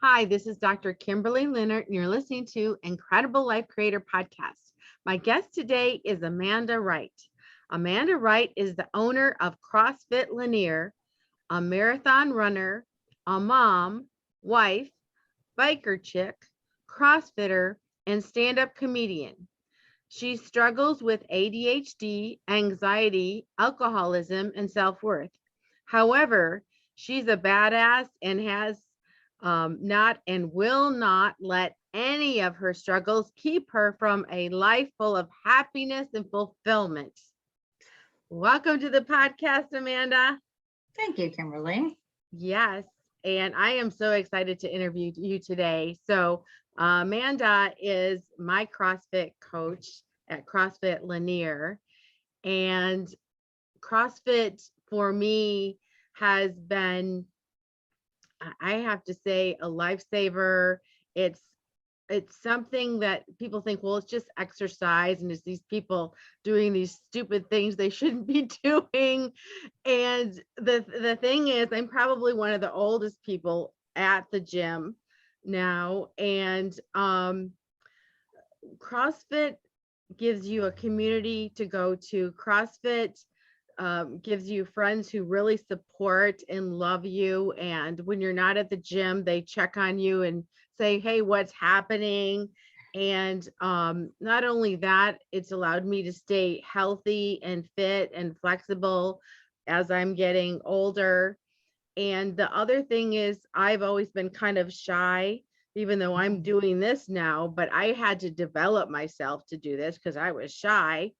Hi, this is Dr. Kimberley Linert, and you're listening to Incredible Life Creator Podcast. My guest today is Amanda Wright. Amanda Wright is the owner of CrossFit Lanier, a marathon runner, a mom, wife, biker chick, CrossFitter, and stand-up comedian. She struggles with ADHD, anxiety, alcoholism, and self-worth. However, she's a badass and has not and will not let any of her struggles keep her from a life full of happiness and fulfillment. Welcome to the podcast, Amanda. Thank you, Kimberly. Yes, and I am so excited to interview you today. So Amanda is my CrossFit coach at CrossFit Lanier, and CrossFit for me has been, I have to say, a lifesaver. It's something that people think, well, it's just exercise and it's these people doing these stupid things they shouldn't be doing. And the thing is, I'm probably one of the oldest people at the gym now. And CrossFit gives you a community to go to. CrossFit gives you friends who really support and love you. And when you're not at the gym, they check on you and say, hey, what's happening? And not only that, it's allowed me to stay healthy and fit and flexible as I'm getting older. And the other thing is, I've always been kind of shy, even though I'm doing this now, but I had to develop myself to do this because I was shy.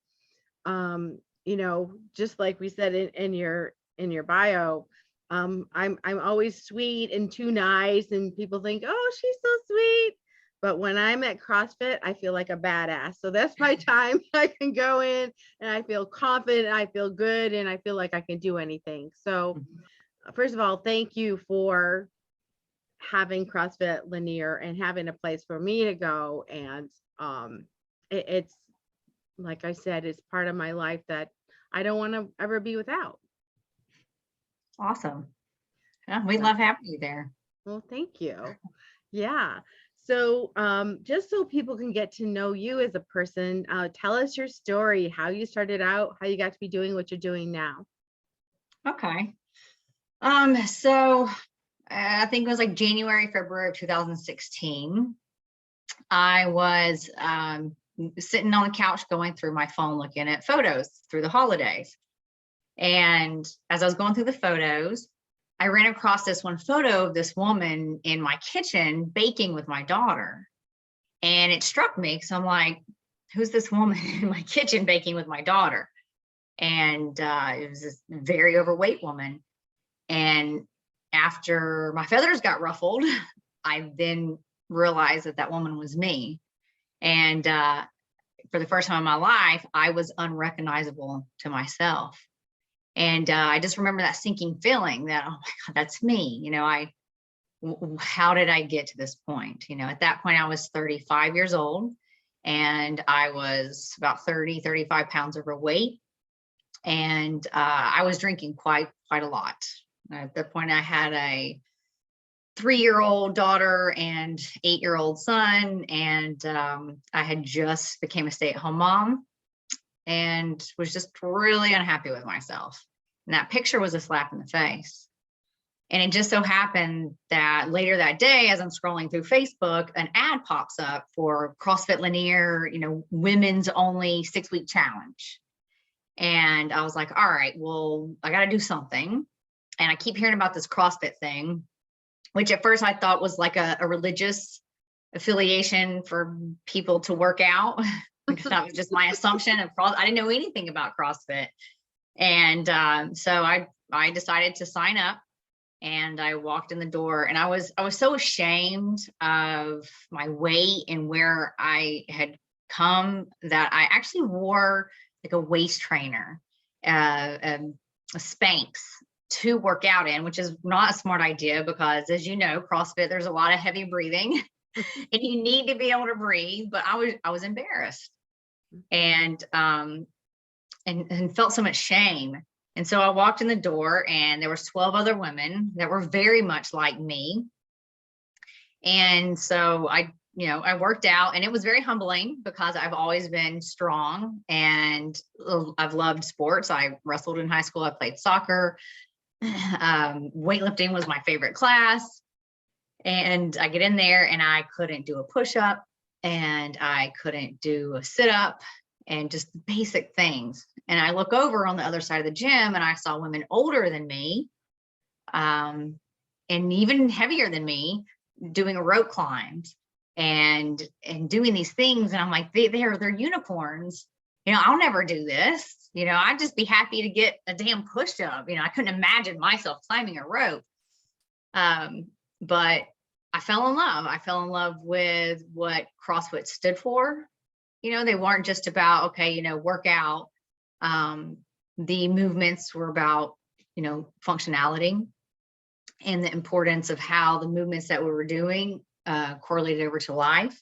You know, just like we said in your bio, I'm always sweet and too nice, and people think, oh, she's so sweet. But when I'm at CrossFit, I feel like a badass. So that's my time. I can go in and I feel confident, I feel good, and I feel like I can do anything. So first of all, thank you for having CrossFit Lanier and having a place for me to go. And it's, like I said, it's part of my life that I don't want to ever be without. Awesome. Yeah, we love having you there. Well, thank you. Yeah. So just so people can get to know you as a person, tell us your story, how you started out, how you got to be doing what you're doing now. Okay. So I think it was like January, February of 2016. I was sitting on the couch going through my phone, looking at photos through the holidays. And as I was going through the photos, I ran across this one photo of this woman in my kitchen baking with my daughter. And it struck me because I'm like, who's this woman in my kitchen baking with my daughter? And it was this very overweight woman. And after my feathers got ruffled, I then realized that that woman was me. And for the first time in my life, I was unrecognizable to myself. And I just remember that sinking feeling that, oh my God, that's me. You know, how did I get to this point? You know, at that point, I was 35 years old and I was about 35 pounds overweight. And I was drinking quite a lot. At that point, I had a 3-year-old daughter and 8-year-old son. And I had just became a stay-at-home mom and was just really unhappy with myself. And that picture was a slap in the face. And it just so happened that later that day, as I'm scrolling through Facebook, an ad pops up for CrossFit Lanier, you know, women's only 6-week challenge. And I was like, all right, well, I got to do something. And I keep hearing about this CrossFit thing, which at first I thought was like a religious affiliation for people to work out. Because that was just my assumption of I didn't know anything about CrossFit. And so I decided to sign up, and I walked in the door, and I was so ashamed of my weight and where I had come that I actually wore like a waist trainer, a Spanx, to work out in, which is not a smart idea because, as you know, CrossFit, there's a lot of heavy breathing and you need to be able to breathe. But I was embarrassed and felt so much shame. And so I walked in the door and there was 12 other women that were very much like me. And so I worked out, and it was very humbling because I've always been strong and I've loved sports. I wrestled in high school. I played soccer. Weightlifting was my favorite class. And I get in there and I couldn't do a push-up and I couldn't do a sit-up and just basic things. And I look over on the other side of the gym and I saw women older than me, and even heavier than me, doing rope climbs and doing these things. And I'm like, they're unicorns. I'll never do this. I'd just be happy to get a damn push-up. I couldn't imagine myself climbing a rope. But I fell in love. I fell in love with what CrossFit stood for. They weren't just about, okay, work out. The movements were about, functionality and the importance of how the movements that we were doing correlated over to life.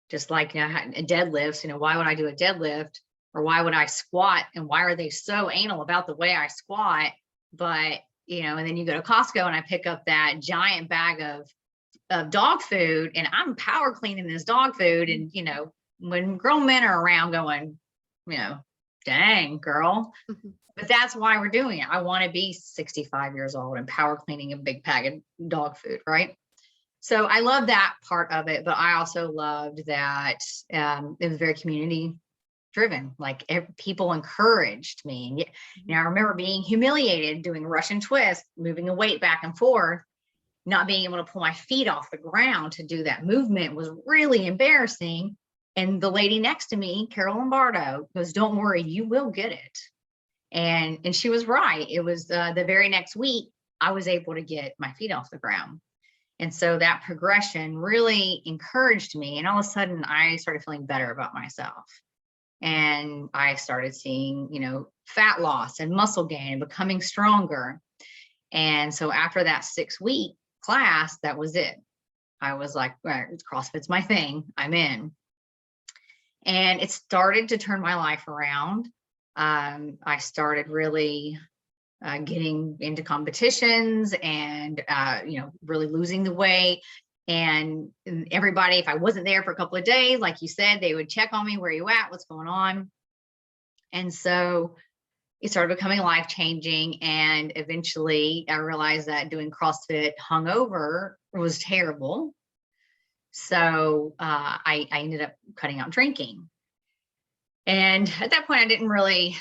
Just like, a deadlift, why would I do a deadlift, or why would I squat? And why are they so anal about the way I squat? But, and then you go to Costco and I pick up that giant bag of dog food and I'm power cleaning this dog food. And, when grown men are around going, dang girl, but that's why we're doing it. I want to be 65 years old and power cleaning a big bag of dog food. Right. So I love that part of it, but I also loved that it was very community driven. Like people encouraged me. And, I remember being humiliated doing Russian twists, moving a weight back and forth, not being able to pull my feet off the ground to do that movement was really embarrassing. And the lady next to me, Carol Lombardo, goes, "Don't worry, you will get it." And she was right. It was the very next week, I was able to get my feet off the ground. And so that progression really encouraged me. And all of a sudden I started feeling better about myself. And I started seeing, fat loss and muscle gain and becoming stronger. And so after that 6-week class, that was it. I was like, right, CrossFit's my thing. I'm in. And it started to turn my life around. I started really getting into competitions and, really losing the weight. And everybody, if I wasn't there for a couple of days, like you said, they would check on me. Where are you at? What's going on? And so it started becoming life-changing. And eventually I realized that doing CrossFit hungover was terrible. So I ended up cutting out drinking. And at that point, I didn't really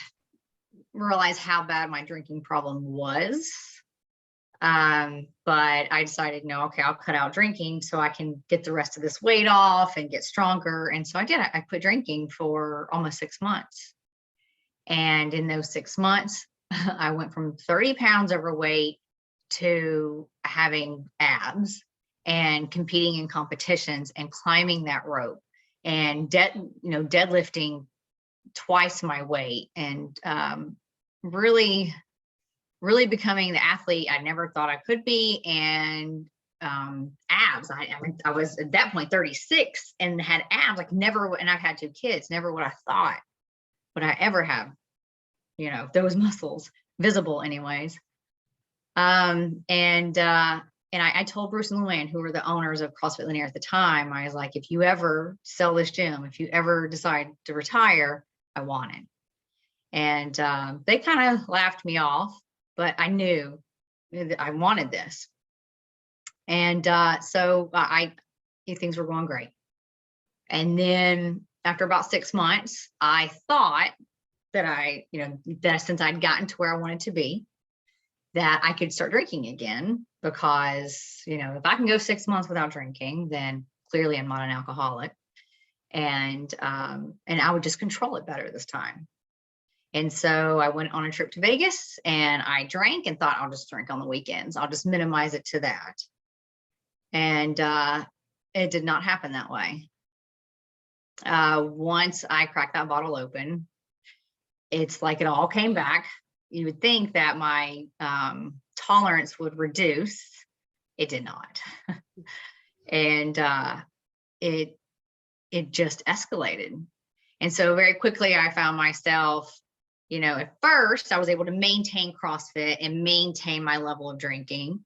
realize how bad my drinking problem was. But I decided, no, okay, I'll cut out drinking so I can get the rest of this weight off and get stronger. And so I did. I quit drinking for almost 6 months. And in those 6 months, I went from 30 pounds overweight to having abs and competing in competitions and climbing that rope and deadlifting twice my weight and really becoming the athlete I never thought I could be. And abs, I was at that point 36 and had abs like never, and I've had 2 kids, never would I thought would I ever have, those muscles visible anyways. And I told Bruce and Luann, who were the owners of CrossFit Lanier at the time, I was like, if you ever sell this gym, if you ever decide to retire, I want it. And they kind of laughed me off, but I knew that I wanted this. And so things were going great. And then after about 6 months, I thought that that since I'd gotten to where I wanted to be, that I could start drinking again, because, if I can go 6 months without drinking, then clearly I'm not an alcoholic. And I would just control it better this time. And so I went on a trip to Vegas and I drank and thought, I'll just drink on the weekends. I'll just minimize it to that. And it did not happen that way. Once I cracked that bottle open, it's like it all came back. You would think that my tolerance would reduce. It did not. And it just escalated. And so very quickly I found myself, at first I was able to maintain CrossFit and maintain my level of drinking.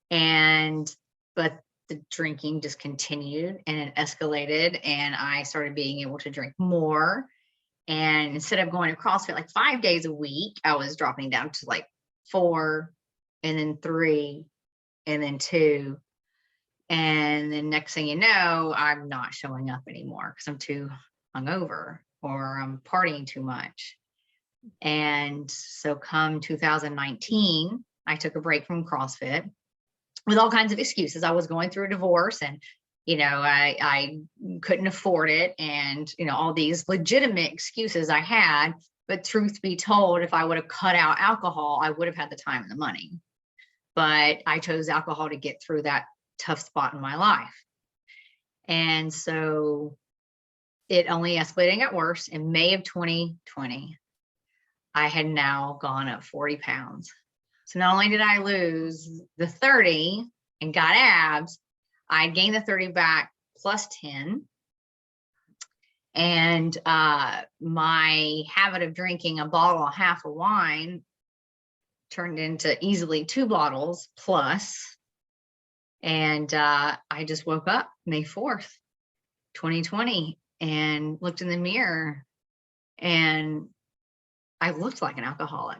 But the drinking just continued and it escalated, and I started being able to drink more. And instead of going to CrossFit like 5 days a week, I was dropping down to like 4, and then 3, and then 2. And then next thing you know, I'm not showing up anymore because I'm too hungover or I'm partying too much. And so come 2019, I took a break from CrossFit with all kinds of excuses. I was going through a divorce, and I couldn't afford it, and all these legitimate excuses I had. But truth be told, if I would have cut out alcohol, I would have had the time and the money. But I chose alcohol to get through that tough spot in my life. And so it only escalated and got worse. In May of 2020, I had now gone up 40 pounds. So not only did I lose the 30 and got abs, I gained the 30 back plus 10. And my habit of drinking a bottle and a half of wine turned into easily 2 bottles plus. And I just woke up May 4th, 2020, and looked in the mirror, and I looked like an alcoholic.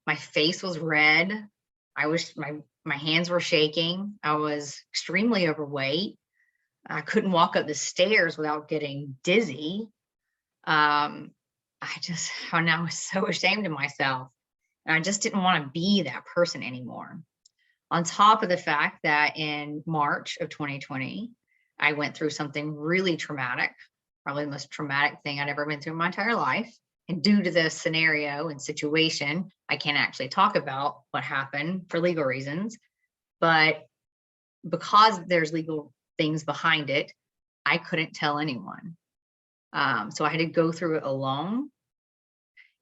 My face was red. My hands were shaking. I was extremely overweight. I couldn't walk up the stairs without getting dizzy. I was so ashamed of myself, and I just didn't want to be that person anymore. On top of the fact that in March of 2020, I went through something really traumatic, probably the most traumatic thing I'd ever been through in my entire life. And due to the scenario and situation, I can't actually talk about what happened for legal reasons. But because there's legal things behind it, I couldn't tell anyone. So I had to go through it alone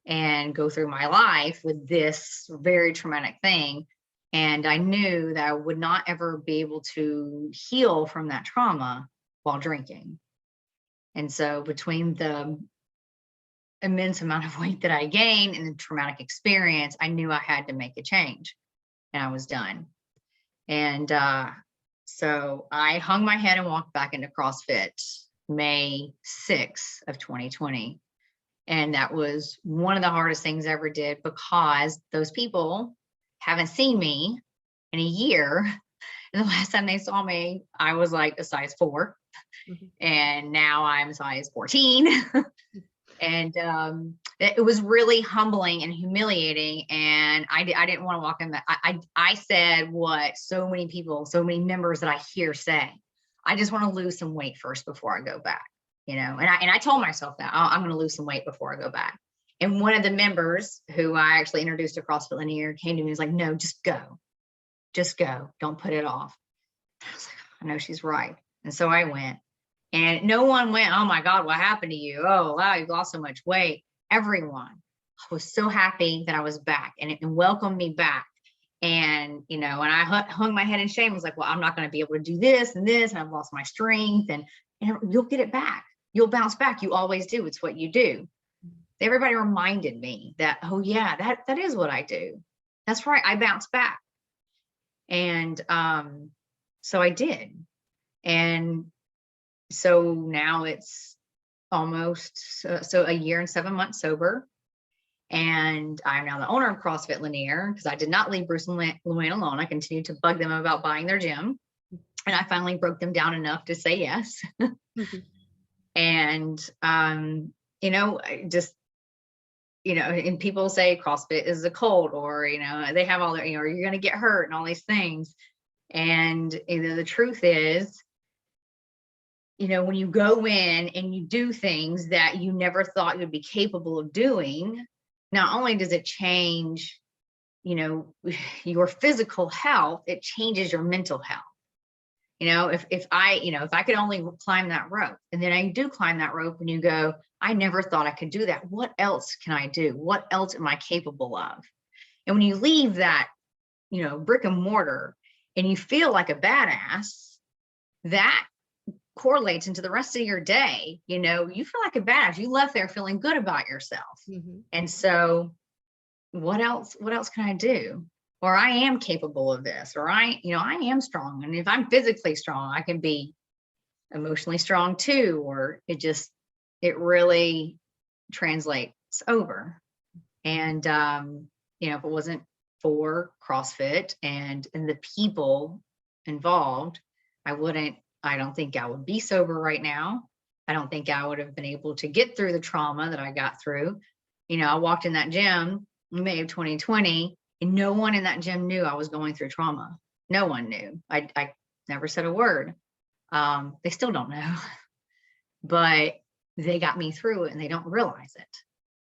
and go through my life with this very traumatic thing. And I knew that I would not ever be able to heal from that trauma while drinking. And so between the immense amount of weight that I gained and the traumatic experience, I knew I had to make a change, and I was done. And so I hung my head and walked back into CrossFit May 6th of 2020. And that was one of the hardest things I ever did, because those people haven't seen me in a year. And the last time they saw me, I was like a size 4. Mm-hmm. And now I'm size 14. And it was really humbling and humiliating. And I didn't want to walk in that. I said what so many people, so many members that I hear say, I just want to lose some weight first before I go back, and I told myself that I'm going to lose some weight before I go back. And one of the members who I actually introduced to CrossFit Lanier came to me and was like, no, just go. Don't put it off. I was like, I know she's right. And so I went, and no one went, oh my God, what happened to you? Oh, wow, you've lost so much weight. Everyone was so happy that I was back, and it welcomed me back. And, and I hung my head in shame. I was like, well, I'm not going to be able to do this and this, and I've lost my strength, and you'll get it back. You'll bounce back. You always do. It's what you do. Everybody reminded me that, oh yeah, that is what I do. That's right. I bounce back. And so I did. And so now it's almost so a year and 7 months sober. And I'm now the owner of CrossFit Lanier, because I did not leave Bruce and Luann alone. I continued to bug them about buying their gym. And I finally broke them down enough to say yes. Mm-hmm. And, and people say CrossFit is a cult, or, they have all their, or you're going to get hurt and all these things. And the truth is, when you go in and you do things that you never thought you'd be capable of doing, not only does it change, your physical health, it changes your mental health. If I could only climb that rope, and then I do climb that rope, and you go, I never thought I could do that. What else can I do? What else am I capable of? And when you leave that, brick and mortar, and you feel like a badass, that correlates into the rest of your day. You feel like a badass. You left there feeling good about yourself. Mm-hmm. And so what else can I do? or I am capable of this, or I am strong. And if I'm physically strong, I can be emotionally strong too, or it really translates over. And, if it wasn't for CrossFit and the people involved, I don't think I would be sober right now. I don't think I would have been able to get through the trauma that I got through. I walked in that gym in May of 2020, and no one in that gym knew I was going through trauma. No one knew. I never said a word. They still don't know, but they got me through it and they don't realize it.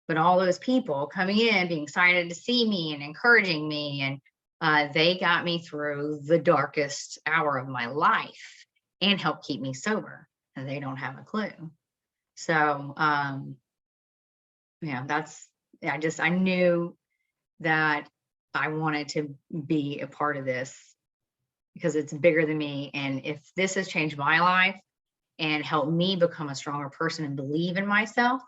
But all those people coming in, being excited to see me and encouraging me, and they got me through the darkest hour of my life and helped keep me sober. And they don't have a clue. So, I knew that I wanted to be a part of this because it's bigger than me. And if this has changed my life and helped me become a stronger person and believe in myself,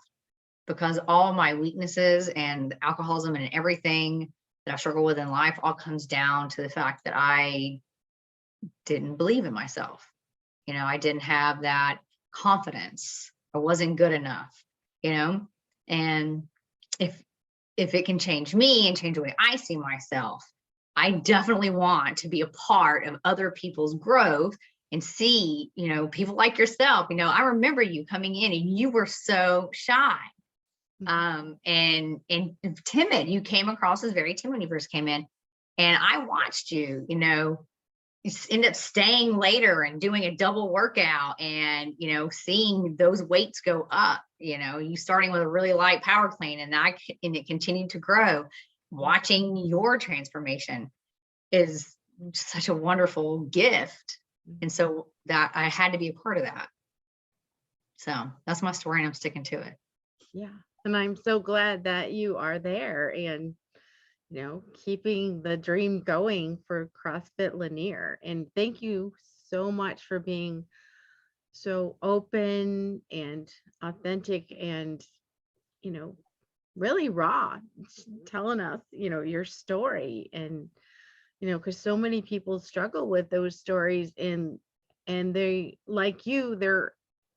because all my weaknesses and alcoholism and everything that I struggle with in life all comes down to the fact that I didn't believe in myself. I didn't have that confidence. I wasn't good enough, and if it can change me and change the way I see myself, I definitely want to be a part of other people's growth and see, people like yourself. I remember you coming in and you were so shy, and timid. You came across as very timid when you first came in, and I watched you, you end up staying later and doing a double workout and, seeing those weights go up, you starting with a really light power clean and it continued to grow. Watching your transformation is such a wonderful gift. And so that I had to be a part of that. So that's my story and I'm sticking to it. Yeah. And I'm so glad that you are there and keeping the dream going for CrossFit Lanier. And thank you so much for being so open and authentic and, really raw, telling us, your story. And, because so many people struggle with those stories and they, like you, they're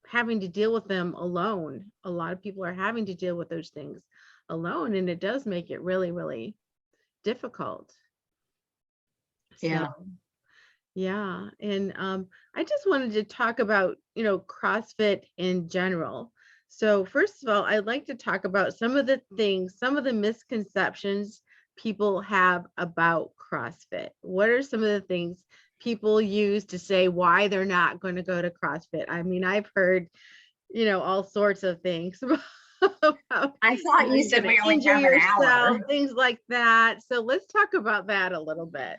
having to deal with them alone. A lot of people are having to deal with those things alone. And it does make it really, really difficult. Yeah. So, yeah. And I just wanted to talk about, CrossFit in general. So first of all, I'd like to talk about some of the misconceptions people have about CrossFit. What are some of the things people use to say why they're not going to go to CrossFit? I mean, I've heard, all sorts of things about, I thought you said we only injure have an hour. yourself, things like that. So let's talk about that a little bit.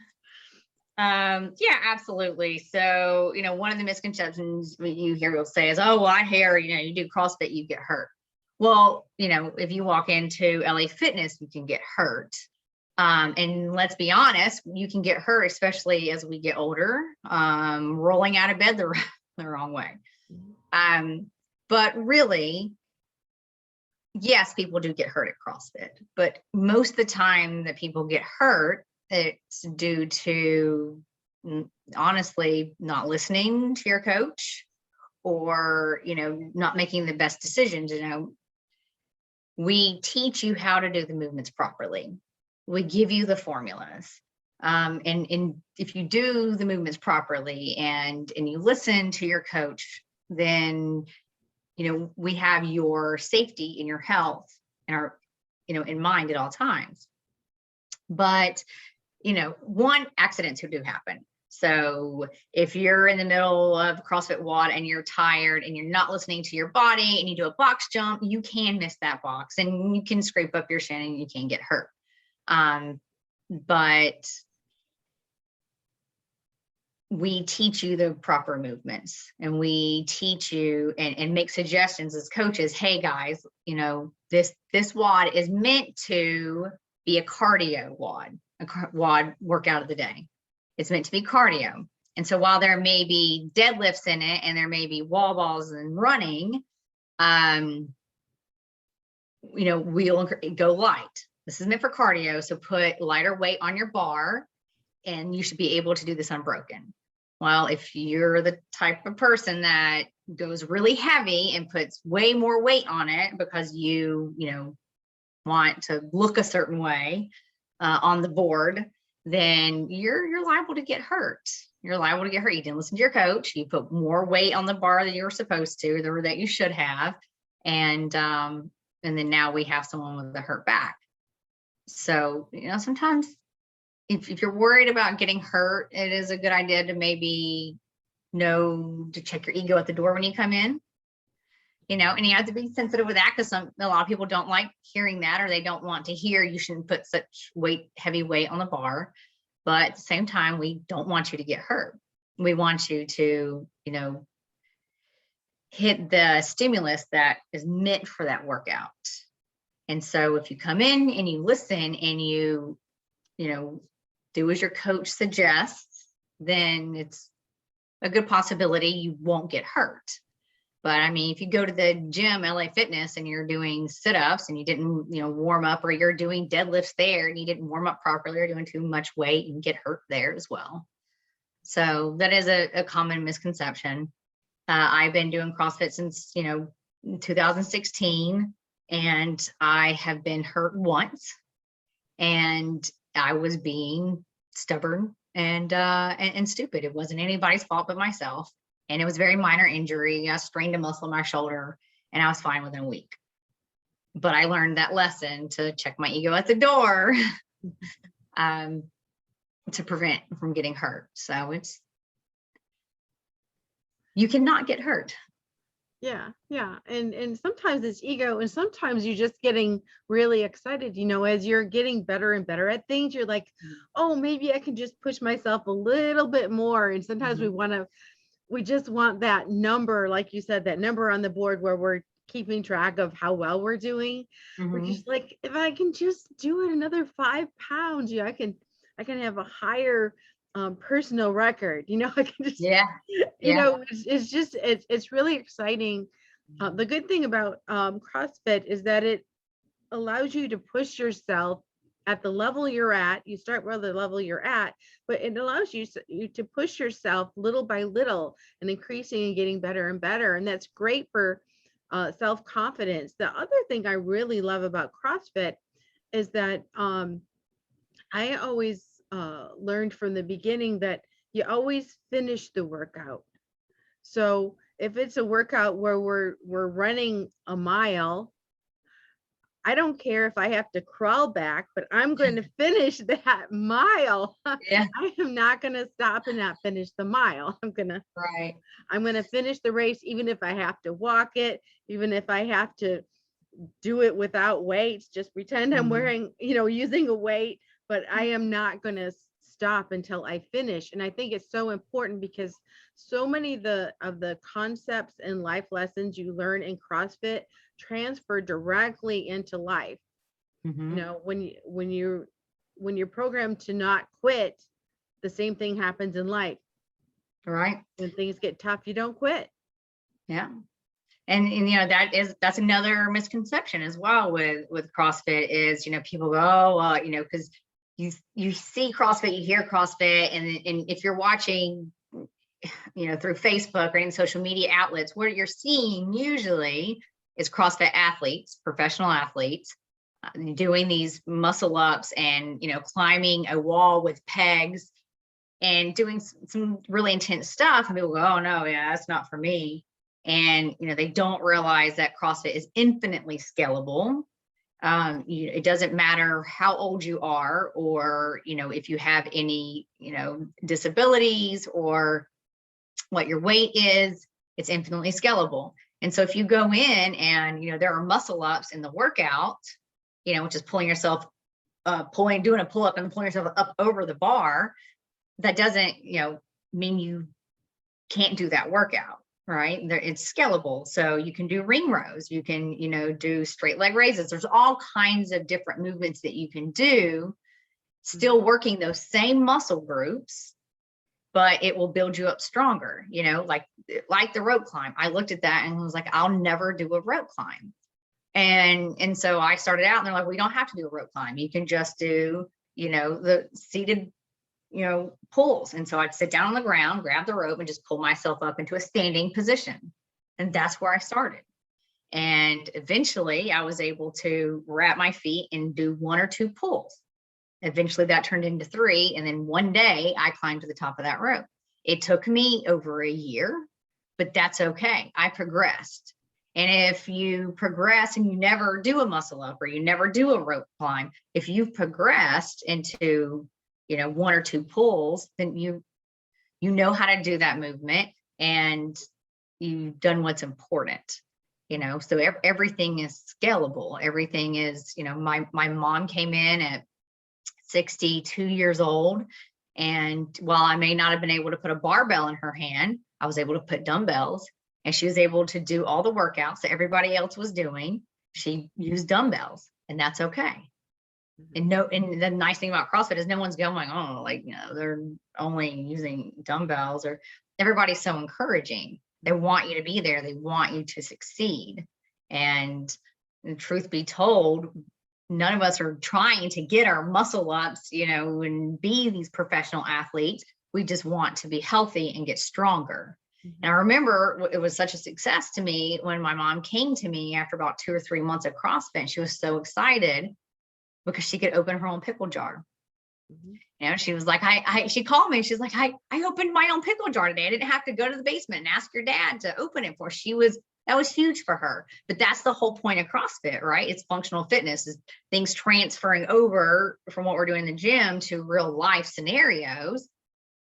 Yeah, absolutely. So, one of the misconceptions you hear people say is, oh, well, I hear, you do CrossFit, you get hurt. Well, if you walk into LA Fitness, you can get hurt. And let's be honest, you can get hurt, especially as we get older, rolling out of bed the wrong way. But really, yes, people do get hurt at CrossFit, but most of the time that people get hurt, it's due to, honestly, not listening to your coach or, not making the best decisions. We teach you how to do the movements properly. We give you the formulas. And if you do the movements properly and you listen to your coach, then, we have your safety and your health and our, in mind at all times. But, accidents who do happen. So if you're in the middle of CrossFit WOD and you're tired and you're not listening to your body and you do a box jump, you can miss that box and you can scrape up your shin and you can get hurt. But we teach you the proper movements and we teach you and make suggestions as coaches. Hey guys, this WOD is meant to be a cardio WOD, WOD workout of the day. It's meant to be cardio. And so while there may be deadlifts in it and there may be wall balls and running, we'll go light. this is meant for cardio. So put lighter weight on your bar and you should be able to do this unbroken. Well, if you're the type of person that goes really heavy and puts way more weight on it because you want to look a certain way on the board, then you're liable to get hurt. You're liable to get hurt. You didn't listen to your coach. You put more weight on the bar than you were supposed to, or that you should have. And then now we have someone with a hurt back. So, sometimes if you're worried about getting hurt, it is a good idea to maybe know to check your ego at the door when you come in. And you have to be sensitive with that, because a lot of people don't like hearing that, or they don't want to hear you shouldn't put such heavy weight on the bar. But at the same time, we don't want you to get hurt. We want you to, hit the stimulus that is meant for that workout. And so if you come in and you listen and you do as your coach suggests, then it's a good possibility you won't get hurt. But I mean, if you go to the gym, LA Fitness, and you're doing sit-ups and you didn't, warm up, or you're doing deadlifts there and you didn't warm up properly, or doing too much weight, you can get hurt there as well. So that is a common misconception. I've been doing CrossFit since, 2016, and I have been hurt once, and I was being stubborn and stupid. It wasn't anybody's fault but myself. And it was a very minor injury. I strained a muscle in my shoulder and I was fine within a week. But I learned that lesson to check my ego at the door to prevent from getting hurt. So you cannot get hurt. Yeah. And sometimes it's ego, and sometimes you're just getting really excited, as you're getting better and better at things, you're like, oh, maybe I can just push myself a little bit more. And sometimes we just want that number, like you said, that number on the board where we're keeping track of how well we're doing. We're just like, if I can just do it another 5 pounds, I can have a higher personal record. I can just, it's really exciting. The good thing about CrossFit is that it allows you to push yourself at the level you're at. You start with the level you're at, but it allows you to push yourself little by little and increasing and getting better and better. And that's great for self-confidence. The other thing I really love about CrossFit is that I always learned from the beginning that you always finish the workout. So if it's a workout where we're running a mile, I don't care if I have to crawl back, but I'm going to finish that mile. Yeah. I am not going to stop and not finish the mile. I'm going to finish the race, even if I have to walk it, even if I have to do it without weights, just pretend I'm wearing, using a weight, but I am not going to stop until I finish. And I think it's so important, because so many of the concepts and life lessons you learn in CrossFit transfer directly into life. When you're programmed to not quit, the same thing happens in life. Right. When things get tough, you don't quit. Yeah. And that's another misconception as well with CrossFit is, people go, oh, because you see CrossFit, you hear CrossFit, and if you're watching, through Facebook or any social media outlets, what you're seeing usually is CrossFit athletes, professional athletes, doing these muscle ups and, climbing a wall with pegs and doing some really intense stuff. And people go, oh no, yeah, that's not for me. And, they don't realize that CrossFit is infinitely scalable. It doesn't matter how old you are, or, if you have any, disabilities or what your weight is, it's infinitely scalable. And so if you go in and, there are muscle ups in the workout, which is pulling yourself, doing a pull up and pulling yourself up over the bar, that doesn't, mean you can't do that workout. Right. It's scalable. So you can do ring rows, you can, do straight leg raises. There's all kinds of different movements that you can do, still working those same muscle groups, but it will build you up stronger, like the rope climb. I looked at that and was like, I'll never do a rope climb. And so I started out and they're like, well, you don't have to do a rope climb. You can just do, the seated, pulls. And so I'd sit down on the ground, grab the rope and just pull myself up into a standing position. And that's where I started. And eventually I was able to wrap my feet and do 1 or 2 pulls. Eventually that turned into 3. And then one day I climbed to the top of that rope. It took me over a year, but that's okay. I progressed. And if you progress and you never do a muscle up or you never do a rope climb, if you've progressed into, 1 or 2 pulls, then you know how to do that movement and you've done what's important. So everything is scalable. Everything is, my mom came in at 62 years old. And while I may not have been able to put a barbell in her hand, I was able to put dumbbells, and she was able to do all the workouts that everybody else was doing. She used dumbbells, and that's okay. And the nice thing about CrossFit is no one's going, oh, they're only using dumbbells, or everybody's so encouraging. They want you to be there. They want you to succeed. And truth be told, none of us are trying to get our muscle ups, and be these professional athletes. We just want to be healthy and get stronger. And I remember it was such a success to me when my mom came to me after about 2 or 3 months of CrossFit. She was so excited because she could open her own pickle jar. She was like, she called me. She's like, I opened my own pickle jar today. I didn't have to go to the basement and ask your dad to open it for. That was huge for her. But that's the whole point of CrossFit, right? It's functional fitness, is things transferring over from what we're doing in the gym to real life scenarios.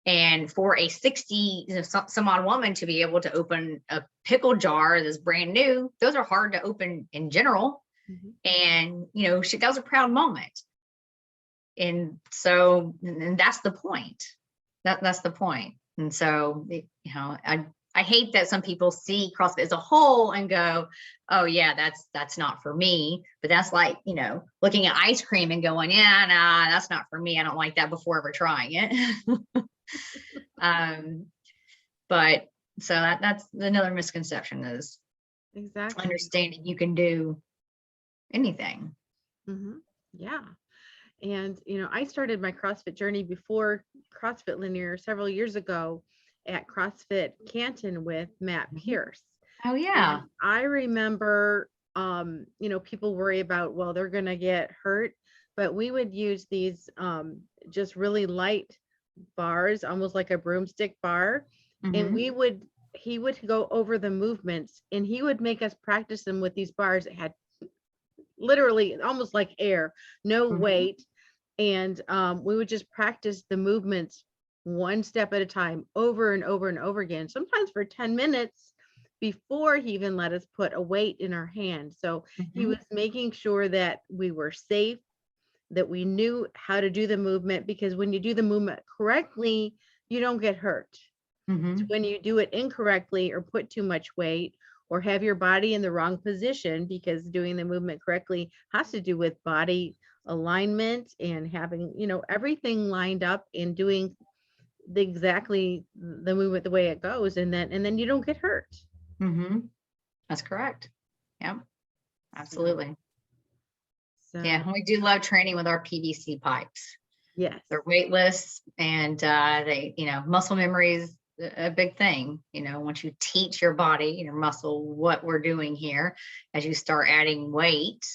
And for a 60 some odd woman to be able to open a pickle jar that's brand new, those are hard to open in general. And, that was a proud moment. And so, and that's the point. That's the point. And so, I hate that some people see CrossFit as a whole and go, oh yeah, that's not for me. But that's like, looking at ice cream and going, yeah, nah, that's not for me. I don't like that before ever trying it. But so that's another misconception, is Exactly. understanding you can do anything. Yeah. And, I started my CrossFit journey before CrossFit Lanier several years ago at CrossFit Canton with Matt Pierce. Oh yeah. And I remember, people worry about, well, they're going to get hurt, but we would use these just really light bars, almost like a broomstick bar. And he would go over the movements and he would make us practice them with these bars that had literally almost like air, no weight. And we would just practice the movements one step at a time, over and over and over again, sometimes for 10 minutes before he even let us put a weight in our hand. So he was making sure that we were safe, that we knew how to do the movement, because when you do the movement correctly, you don't get hurt. When you do it incorrectly or put too much weight or have your body in the wrong position, because doing the movement correctly has to do with body alignment and having, everything lined up and doing exactly the movement the way it goes, and then you don't get hurt. That's correct. Yeah, absolutely. So, yeah, we do love training with our PVC pipes. Yes, They're weightless, and they, muscle memory is a big thing. Once you teach your body, your muscle, what we're doing here, as you start adding weight,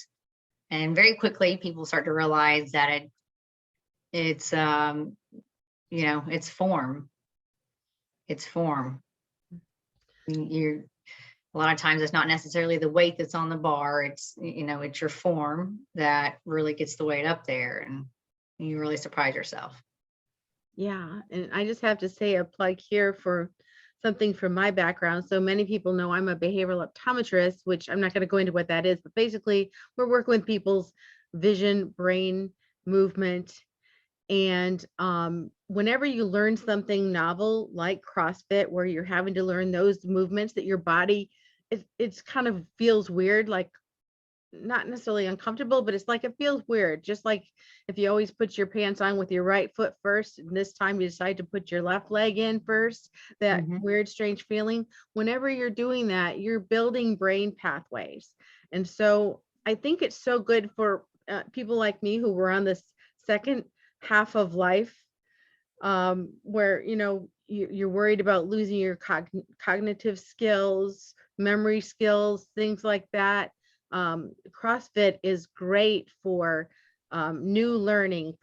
and very quickly people start to realize that it's it's form. It's form. A lot of times it's not necessarily the weight that's on the bar. It's, it's your form that really gets the weight up there, and you really surprise yourself. Yeah. And I just have to say a plug here for something from my background. So many people know I'm a behavioral optometrist, which I'm not going to go into what that is, but basically we're working with people's vision, brain, movement. And whenever you learn something novel like CrossFit, where you're having to learn those movements that your body, it's kind of feels weird, like not necessarily uncomfortable, but it's like it feels weird. Just like if you always put your pants on with your right foot first, and this time you decide to put your left leg in first, that weird, strange feeling. Whenever you're doing that, you're building brain pathways. And so I think it's so good for people like me who were on this second half of life, where, you're worried about losing your cognitive skills, memory skills, things like that. CrossFit is great for new learning,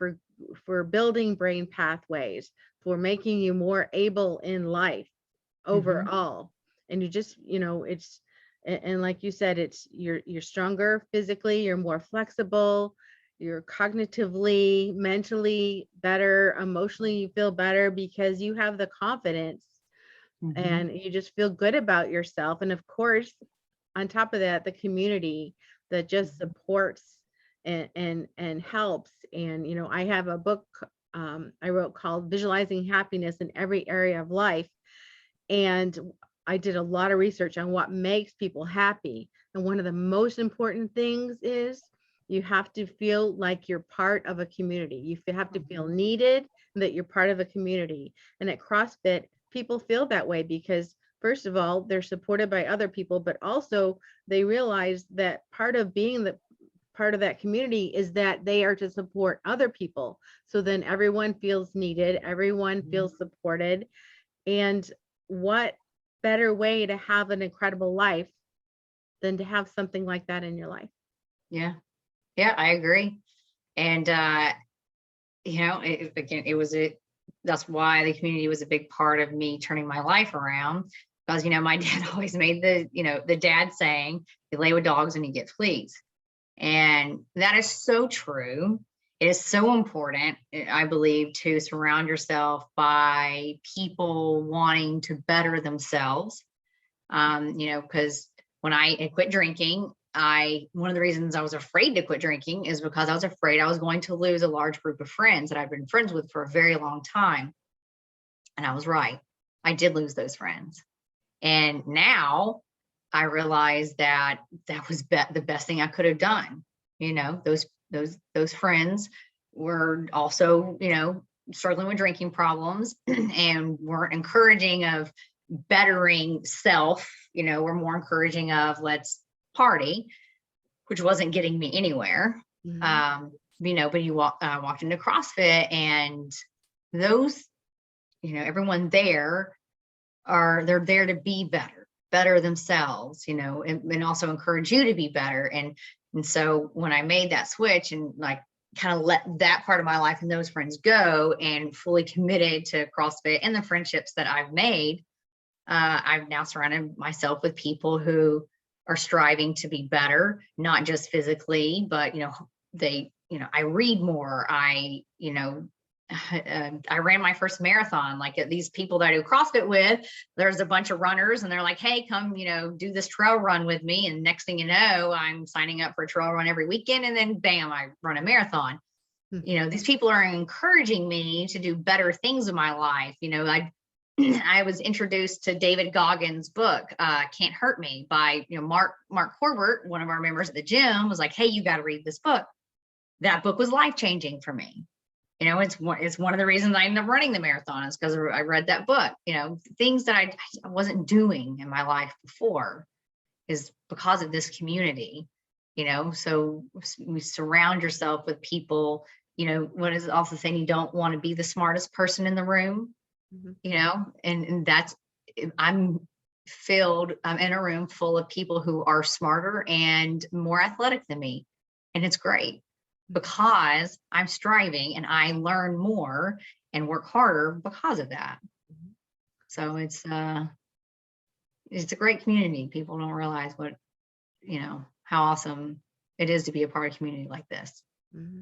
for building brain pathways, for making you more able in life overall. And you just, it's, and like you said, it's you're stronger physically, you're more flexible, you're cognitively, mentally better, emotionally you feel better because you have the confidence and you just feel good about yourself. And of course, on top of that, the community that just supports and helps. And I have a book I wrote called Visualizing Happiness in Every Area of Life. And I did a lot of research on what makes people happy. And one of the most important things is you have to feel like you're part of a community. You have to feel needed and that you're part of a community. And at CrossFit, people feel that way because, first of all, they're supported by other people, but also they realize that part of being part of that community is that they are to support other people. So then everyone feels needed, everyone feels supported. And what better way to have an incredible life than to have something like that in your life? Yeah, I agree. And that's why the community was a big part of me turning my life around, because my dad always made the dad saying, you lay with dogs and you get fleas. And that is so true. It is so important, I believe, to surround yourself by people wanting to better themselves. Because when I quit drinking, one of the reasons I was afraid to quit drinking is because I was afraid I was going to lose a large group of friends that I've been friends with for a very long time. And I was right. I did lose those friends. And now I realize that was the best thing I could have done. Those friends were also, struggling with drinking problems and weren't encouraging of bettering self, were more encouraging of let's party, which wasn't getting me anywhere. But I walked into CrossFit and those, everyone there they're there to be better themselves, and also encourage you to be better. And so when I made that switch and like kind of let that part of my life and those friends go and fully committed to CrossFit and the friendships that I've made, I've now surrounded myself with people who are striving to be better, not just physically, but, I read more. I ran my first marathon. Like these people that I do CrossFit with, there's a bunch of runners and they're like, hey, come, do this trail run with me. And next thing you know, I'm signing up for a trail run every weekend. And then bam, I run a marathon. These people are encouraging me to do better things in my life. I was introduced to David Goggins' book, Can't Hurt Me, by, Mark Corbett, one of our members at the gym, was like, hey, you got to read this book. That book was life-changing for me. It's one of the reasons I ended up running the marathon is because I read that book. Things that I wasn't doing in my life before is because of this community. So we surround yourself with people. What is also saying, you don't want to be the smartest person in the room. And that's, I'm in a room full of people who are smarter and more athletic than me. And it's great because I'm striving and I learn more and work harder because of that. So it's a great community. People don't realize how awesome it is to be a part of a community like this. Mm-hmm.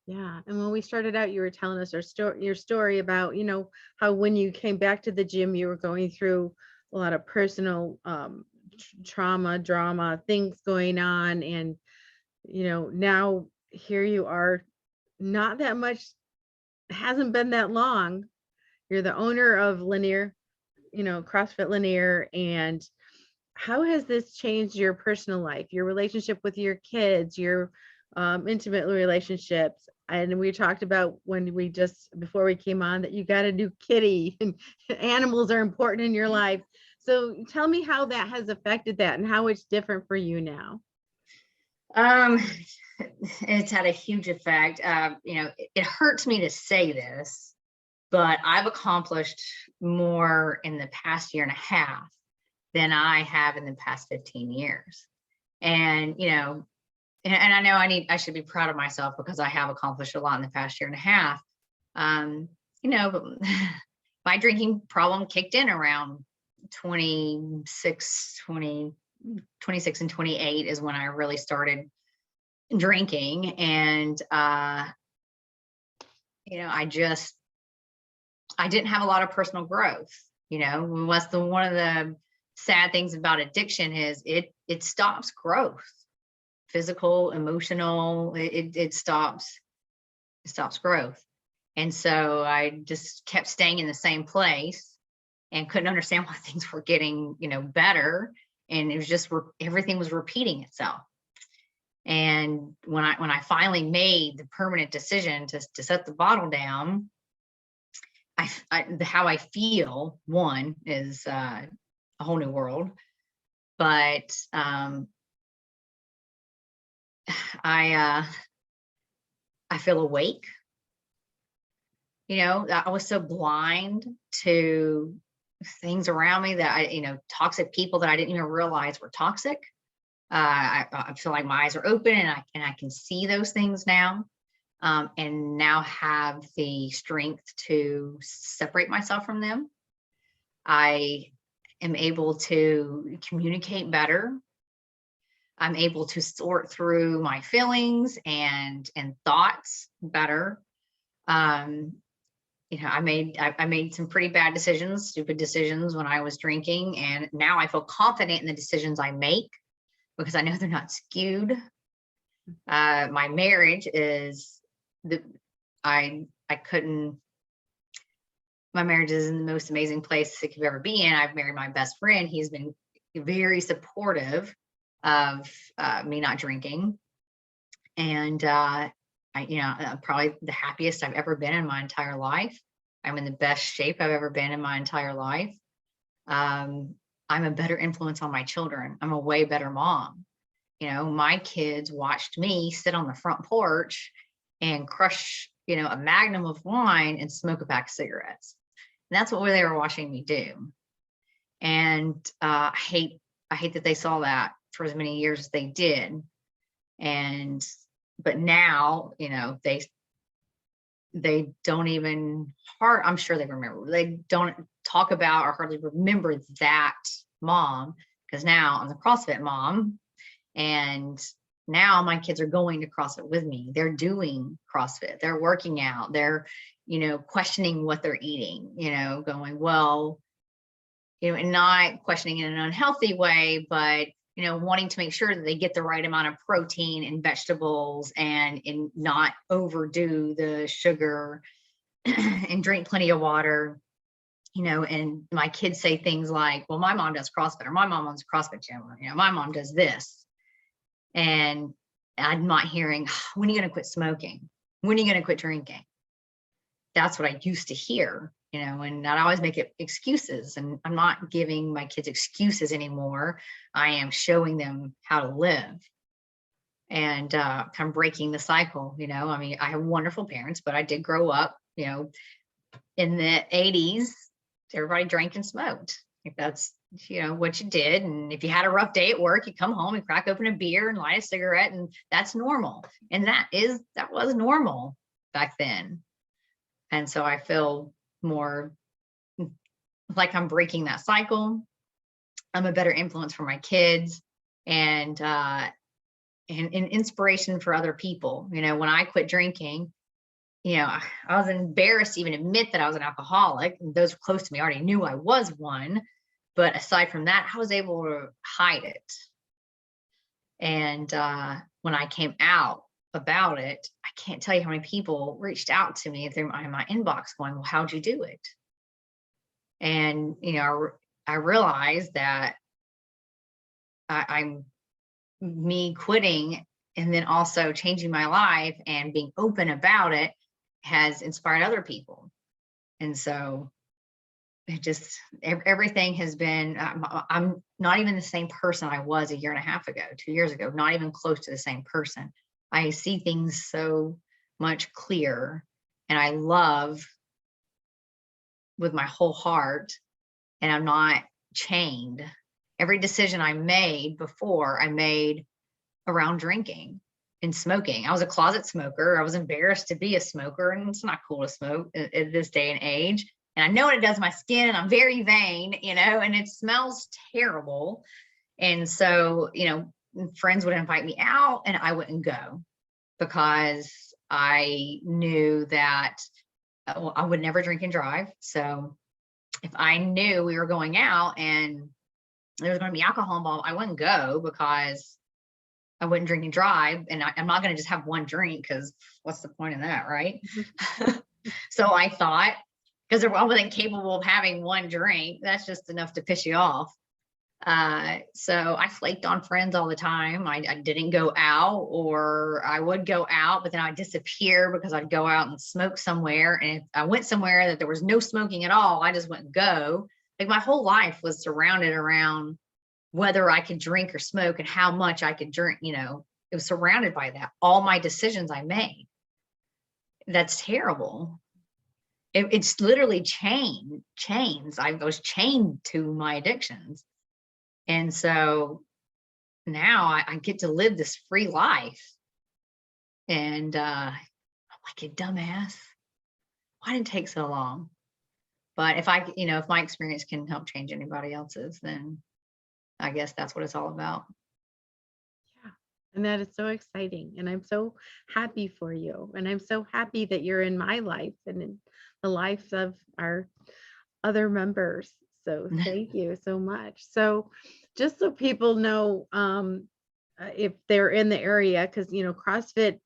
Yeah. And when we started out, you were telling us your story about, how when you came back to the gym, you were going through a lot of personal drama, things going on. And, now here you are, not that much, hasn't been that long. You're the owner of Lanier, CrossFit Lanier. And how has this changed your personal life, your relationship with your kids, your intimate relationships? And we talked about before we came on that you got a new kitty and animals are important in your life. So tell me how that has affected that and how it's different for you now. It's had a huge effect. It hurts me to say this, but I've accomplished more in the past year and a half than I have in the past 15 years. And, and I know I should be proud of myself because I have accomplished a lot in the past year and a half. But my drinking problem kicked in around 26 and 28 is when I really started drinking. And, I didn't have a lot of personal growth. What's one of the sad things about addiction is it stops growth, physical, emotional, it stops growth. And so I just kept staying in the same place and couldn't understand why things were getting, better. And it was just, everything was repeating itself. And when I finally made the permanent decision to set the bottle down, how I feel, one, is a whole new world. But I feel awake. I was so blind to things around me that toxic people that I didn't even realize were toxic. I feel like my eyes are open and I can see those things now. And now have the strength to separate myself from them. I am able to communicate better. I'm able to sort through my feelings and thoughts better. I made some pretty bad decisions, stupid decisions when I was drinking, and now I feel confident in the decisions I make because I know they're not skewed. My marriage is my marriage is in the most amazing place it could ever be in. I've married my best friend. He's been very supportive of me not drinking. And I'm probably the happiest I've ever been in my entire life. I'm in the best shape I've ever been in my entire life. I'm a better influence on my children. I'm a way better mom. My kids watched me sit on the front porch and crush, a magnum of wine and smoke a pack of cigarettes. And that's what they were watching me do. And I hate that they saw that for as many years as they did. But now, they don't even I'm sure they remember. They don't talk about or hardly remember that mom, because now I'm the CrossFit mom. And now my kids are going to CrossFit with me. They're doing CrossFit. They're working out. They're, questioning what they're eating, going, well, and not questioning in an unhealthy way, but, wanting to make sure that they get the right amount of protein and vegetables and not overdo the sugar and drink plenty of water, and my kids say things like, well, my mom does CrossFit, or my mom owns a CrossFit gym, or, my mom does this. And I'm not hearing, when are you going to quit smoking? When are you going to quit drinking? That's what I used to hear, and I'd always make it excuses. And I'm not giving my kids excuses anymore. I am showing them how to live and kind of breaking the cycle. I have wonderful parents, but I did grow up, in the 80s, everybody drank and smoked. If that's what you did. And if you had a rough day at work, you come home and crack open a beer and light a cigarette, and that's normal. And that was normal back then. And so I feel more like I'm breaking that cycle. I'm a better influence for my kids and inspiration for other people. When I quit drinking, I was embarrassed to even admit that I was an alcoholic. And those close to me already knew I was one. But aside from that, I was able to hide it. And when I came out about it, I can't tell you how many people reached out to me through my inbox going, well, how'd you do it? And, I realized that I'm me quitting and then also changing my life and being open about it has inspired other people. And so it just, everything has been, I'm not even the same person I was a year and a half ago, 2 years ago, not even close to the same person. I see things so much clearer, and I love with my whole heart, and I'm not chained. Every decision I made before, I made around drinking and smoking. I was a closet smoker. I was embarrassed to be a smoker, and it's not cool to smoke at this day and age. And I know what it does to my skin, and I'm very vain, and it smells terrible. And so, friends would invite me out and I wouldn't go because I knew that I would never drink and drive. So if I knew we were going out and there was going to be alcohol involved, I wouldn't go because I wouldn't drink and drive. And I'm not going to just have one drink, because what's the point of that, right? So I thought, because I wasn't capable of having one drink, that's just enough to piss you off. So I flaked on friends all the time. I didn't go out, or I would go out, but then I'd disappear because I'd go out and smoke somewhere. And if I went somewhere that there was no smoking at all, I just wouldn't go. Like, my whole life was surrounded around whether I could drink or smoke and how much I could drink. It was surrounded by that. All my decisions I made. That's terrible. It's literally chains. I was chained to my addictions. And so now I get to live this free life. And I'm like, a dumbass. Why did it take so long? But if if my experience can help change anybody else's, then I guess that's what it's all about. Yeah. And that is so exciting. And I'm so happy for you. And I'm so happy that you're in my life and in the lives of our other members. So thank you so much. So just so people know, if they're in the area, because, CrossFit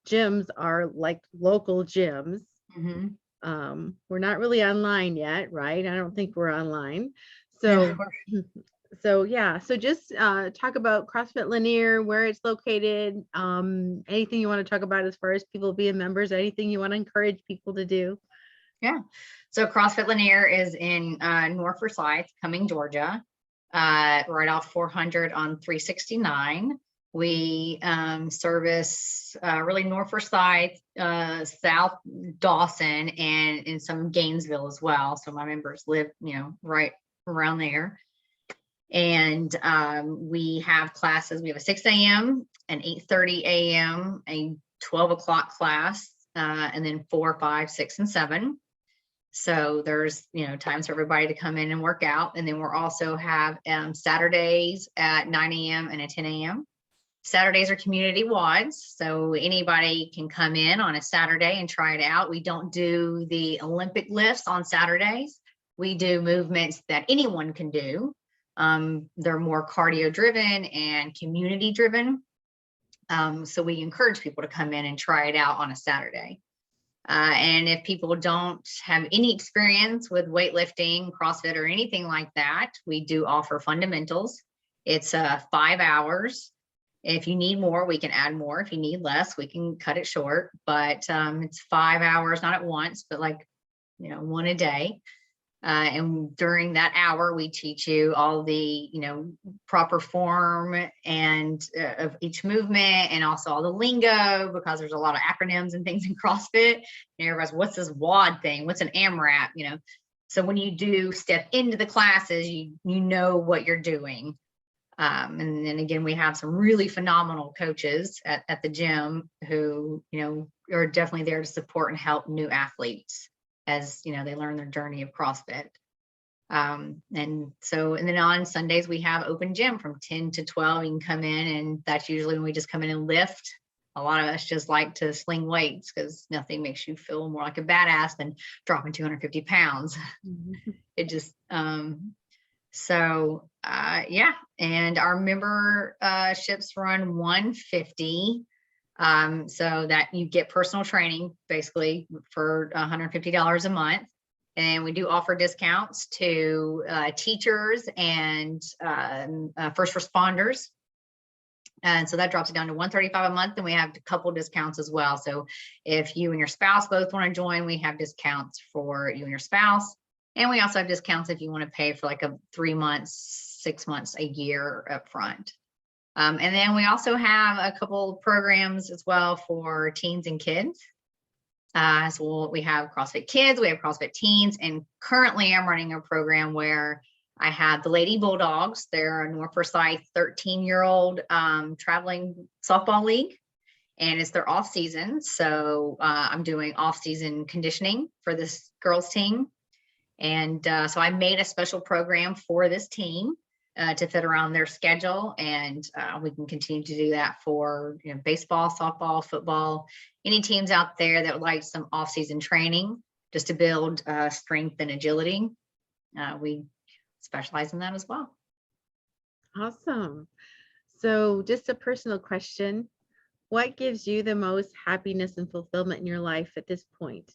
gyms are like local gyms. Mm-hmm. We're not really online yet, right? I don't think we're online. So, yeah. So just talk about CrossFit Lanier, where it's located, anything you want to talk about as far as people being members, anything you want to encourage people to do. Yeah. So CrossFit Lanier is in North Forsyth, Cumming, Georgia, right off 400 on 369. We service really North Forsyth, South Dawson, and in some Gainesville as well. So my members live, right around there. And we have classes. We have a 6 a.m., an 8:30 a.m., a 12 o'clock class, and then 4, 5, 6, and 7. So there's, times for everybody to come in and work out. And then we're also have Saturdays at 9 a.m. and at 10 a.m. Saturdays are community WODs. So anybody can come in on a Saturday and try it out. We don't do the Olympic lifts on Saturdays. We do movements that anyone can do. They're more cardio driven and community driven. So we encourage people to come in and try it out on a Saturday. And if people don't have any experience with weightlifting, CrossFit, or anything like that, we do offer fundamentals. It's 5 hours. If you need more, we can add more. If you need less, we can cut it short. But it's 5 hours, not at once, but one a day. And during that hour, we teach you all the, proper form and of each movement, and also all the lingo, because there's a lot of acronyms and things in CrossFit. And everybody's, what's this WOD thing? What's an AMRAP? So when you do step into the classes, you know what you're doing. And then again, we have some really phenomenal coaches at the gym who, are definitely there to support and help new athletes as they learn their journey of CrossFit. And then on Sundays we have open gym from 10 to 12. You can come in, and that's usually when we just come in and lift. A lot of us just like to sling weights because nothing makes you feel more like a badass than dropping 250 pounds. Mm-hmm. It just, yeah. And our memberships run $150. So that you get personal training basically for $150 a month. And we do offer discounts to teachers and first responders. And so that drops it down to $135 a month. And we have a couple discounts as well. So if you and your spouse both want to join, we have discounts for you and your spouse. And we also have discounts if you want to pay for like a 3 months, 6 months, a year up front. And then we also have a couple of programs as well for teens and kids. So we have CrossFit Kids, we have CrossFit Teens, and currently I'm running a program where I have the Lady Bulldogs. They're a North Forsyth 13-year-old traveling softball league, and it's their off season. So I'm doing off season conditioning for this girls team. And so I made a special program for this team to fit around their schedule. And we can continue to do that for baseball, softball, football, any teams out there that would like some off-season training just to build strength and agility. We specialize in that as well. Awesome. So just a personal question. What gives you the most happiness and fulfillment in your life at this point?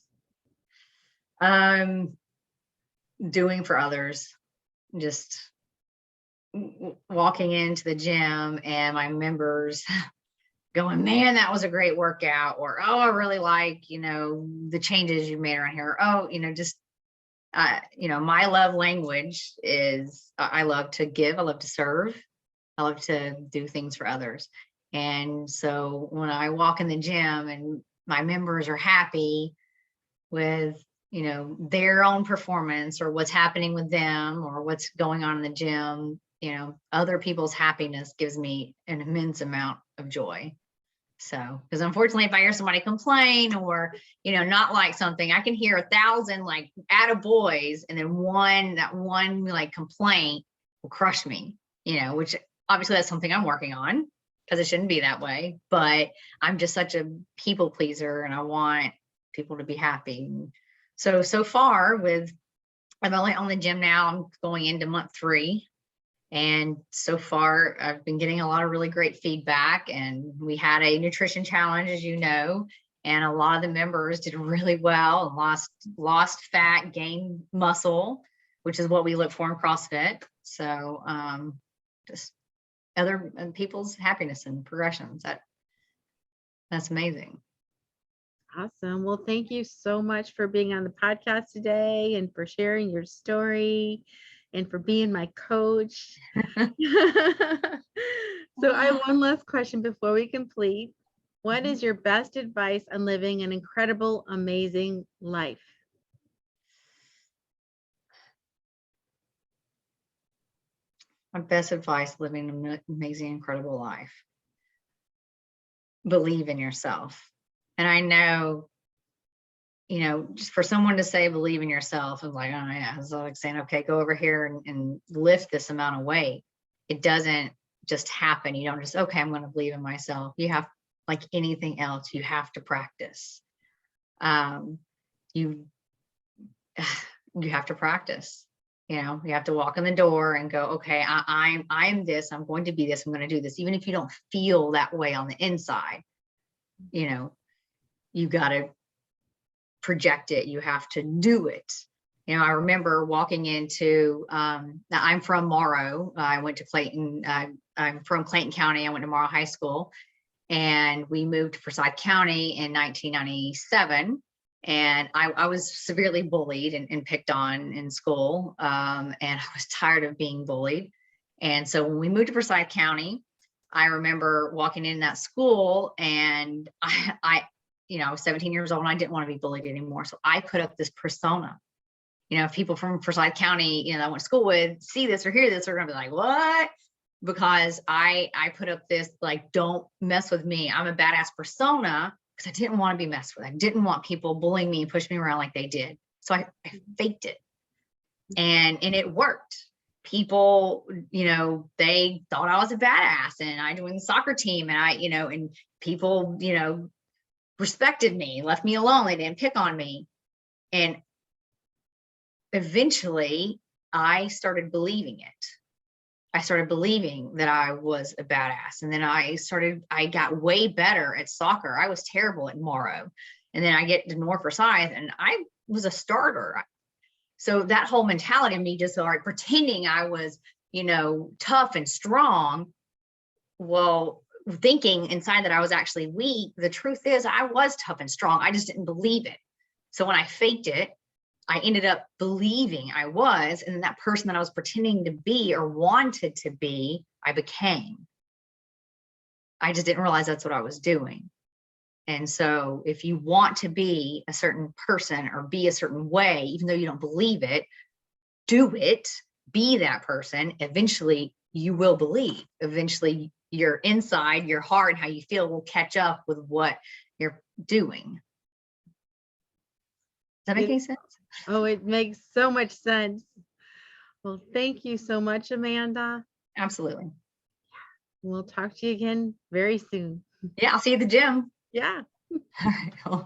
Doing for others, just walking into the gym and my members going, man, that was a great workout, or, oh, I really like, the changes you made around here. Oh, just, my love language is I love to give. I love to serve. I love to do things for others. And so when I walk in the gym and my members are happy with, their own performance or what's happening with them or what's going on in the gym, other people's happiness gives me an immense amount of joy. So, because unfortunately, if I hear somebody complain or, not like something, I can hear 1,000 like attaboys, and then that one like complaint will crush me, which obviously that's something I'm working on because it shouldn't be that way. But I'm just such a people pleaser and I want people to be happy. So far I'm only on the gym now, I'm going into month 3. And so far, I've been getting a lot of really great feedback. And we had a nutrition challenge, as you know, and a lot of the members did really well and lost fat, gained muscle, which is what we look for in CrossFit. So just other people's happiness and progressions. That's amazing. Awesome. Well, thank you so much for being on the podcast today and for sharing your story and for being my coach. So I have one last question before we complete. What is your best advice on living an incredible, amazing life? My best advice, living an amazing, incredible life. Believe in yourself. And I know, just for someone to say, believe in yourself, is like, oh yeah, it's like saying, okay, go over here and lift this amount of weight. It doesn't just happen. You don't just, okay, I'm going to believe in myself. You have, like anything else, you have to practice. You have to practice. You have to walk in the door and go, okay, I'm this, I'm going to be this, I'm going to do this. Even if you don't feel that way on the inside, you got to project it. You have to do it. I remember walking into, now I'm from Morrow. I went to Clayton. I'm from Clayton County. I went to Morrow High School, and we moved to Forsyth County in 1997. And I was severely bullied and picked on in school. And I was tired of being bullied. And so when we moved to Forsyth County, I remember walking in that school, and I was 17 years old and I didn't want to be bullied anymore. So I put up this persona. If people from Forsyth County, I went to school with, see this or hear this, they're going to be like, what? Because I put up this, like, don't mess with me. I'm a badass persona because I didn't want to be messed with. I didn't want people bullying me and push me around like they did. So I faked it. And it worked. People, they thought I was a badass, and I joined the soccer team, and and people, respected me, left me alone. They didn't pick on me. And eventually I started believing it. I started believing that I was a badass. And then I got way better at soccer. I was terrible at Morrow. And then I get to North Forsyth and I was a starter. So that whole mentality of me just started pretending I was, tough and strong. Well, thinking inside that I was actually weak. The truth is I was tough and strong. I just didn't believe it. So when I faked it, I ended up believing I was, and then that person that I was pretending to be or wanted to be, I became. I just didn't realize that's what I was doing. And so if you want to be a certain person or be a certain way, even though you don't believe it, do it, be that person. Eventually you will believe. Eventually your inside, your heart, how you feel will catch up with what you're doing. Does that make any sense? Oh, it makes so much sense. Well, thank you so much, Amanda. Absolutely. We'll talk to you again very soon. Yeah, I'll see you at the gym. Yeah. All right.